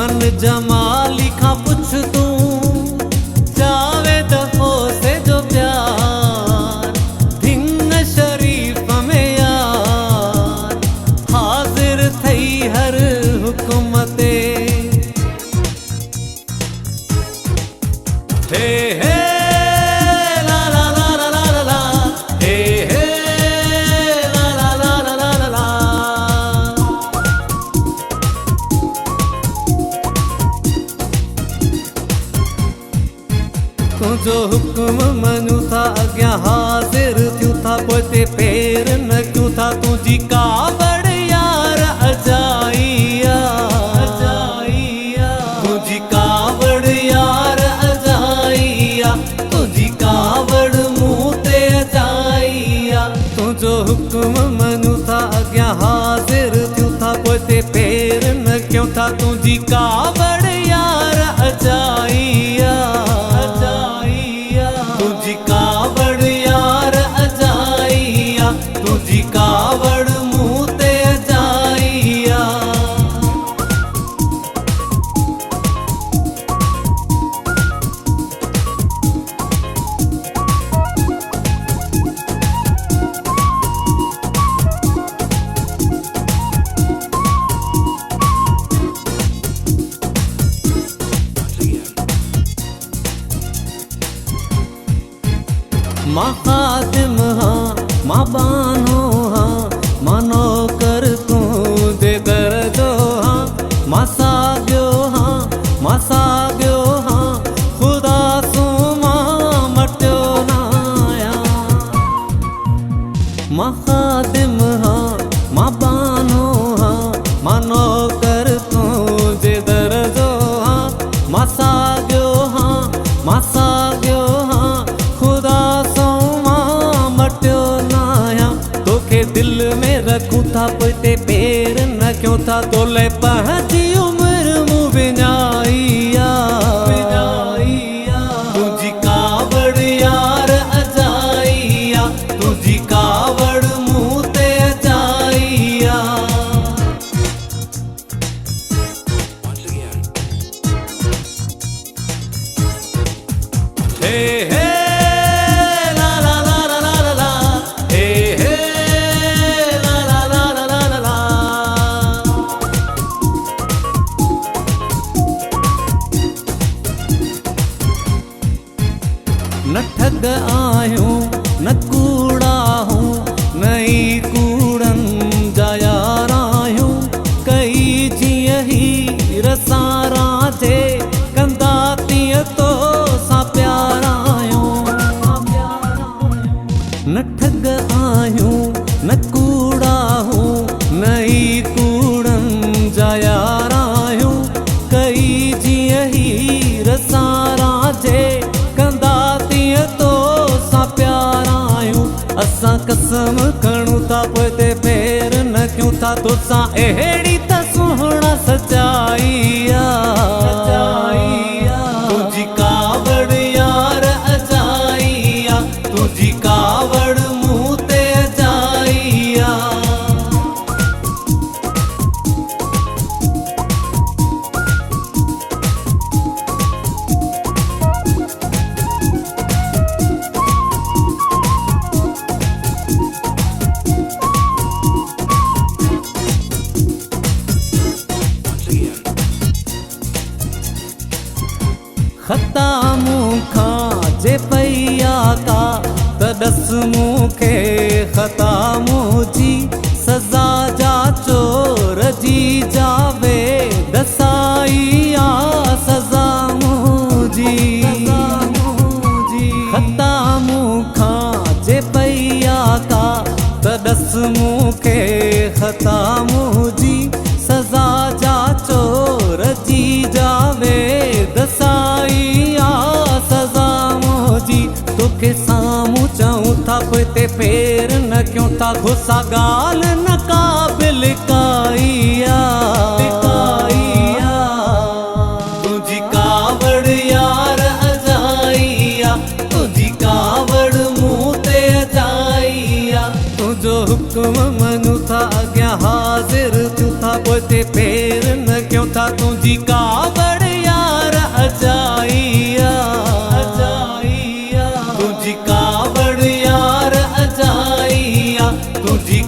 मन जमाली खां पुछ तूं जावे दफ़ो से जो प्यार दिन शरीफ में यार हाजिर थई हर हुक्म ते हे हे ला ला ला ला ला ला ला हे हे ला ला ला ला ला ला ला तुझो हुक्म मनू था अग्या हाजिर थियूं था पोते फेर न क्यों था तुझी कावड़ यार अजाइया अजाइया तुझी कावड़ यार अजाइया तुझी कावड़ मुँह ते अजाइया तुझो हुक्म मनू था अग्या हाजिर थियूं था पोते फेर न क्यों था तुझी कावड़ यार अजाइया तुझी कावड़ यार अजाइया तुझी कावड़ मुँह ते अजाइया माँ खादिम हाँ माँ बानो हाँ माँ नौकर तू दे दर्जो हाँ माँ साग्यो हाँ खुदा सो माँ मट्यो नाया माँ खादिम हाँ माँ बानो हाँ माँ नौकर तू दे दर्जो हाँ माँ साग्यो हाँ खुदा दिल में रखूं था पोते पेर न क्यों था तोले पहुंची उम्र मुँह विञाइया तुझी कावड़ यार अजाइया तुझी कावड़ मुँह ते अजाइया हे हे न ठग आयूं न कूड़ा हूँ नई कूड़न जा यार आयूं कई जीअं ही रसारा जे कंदा तीअं तो सा प्यार आयूं न ठग आयूं न कूड़ा हूँ नई कूड़न जा यार आयूं कई जीअं ही रसारा जे असां कसम खणूं था पोते फेर न क्यों था तोसां अहिड़ी त सुहिणा सचाइया तुझी कावड़ यार अजाइया तुझी कावड़ मुँह ते अजाइया खता मूंखा जे पैया का तदस मूंखे खता मुझी सजा जा चोर जी जावे दसाइया सजा मुझी खता मूंखा जे पैया का तदस मूंखे खता मुझी सजा जा चोर जी जावे दसाइया सजा मुझी तोखे साम्हूं चऊं था पोते फेर न क्यों था गुस्सा गाल न काबिल काइया तुझी कावड़ यार अजाइया तुझी कावड़ मुँह ते अजाइया तुझो हुक्म मनू था अग्या हाजिर थियूं था पोते फेर न क्यों था तुझी तुझी कावड़ यार अजाइया अजाइया तुझी कावड़ यार अजाइया तुझी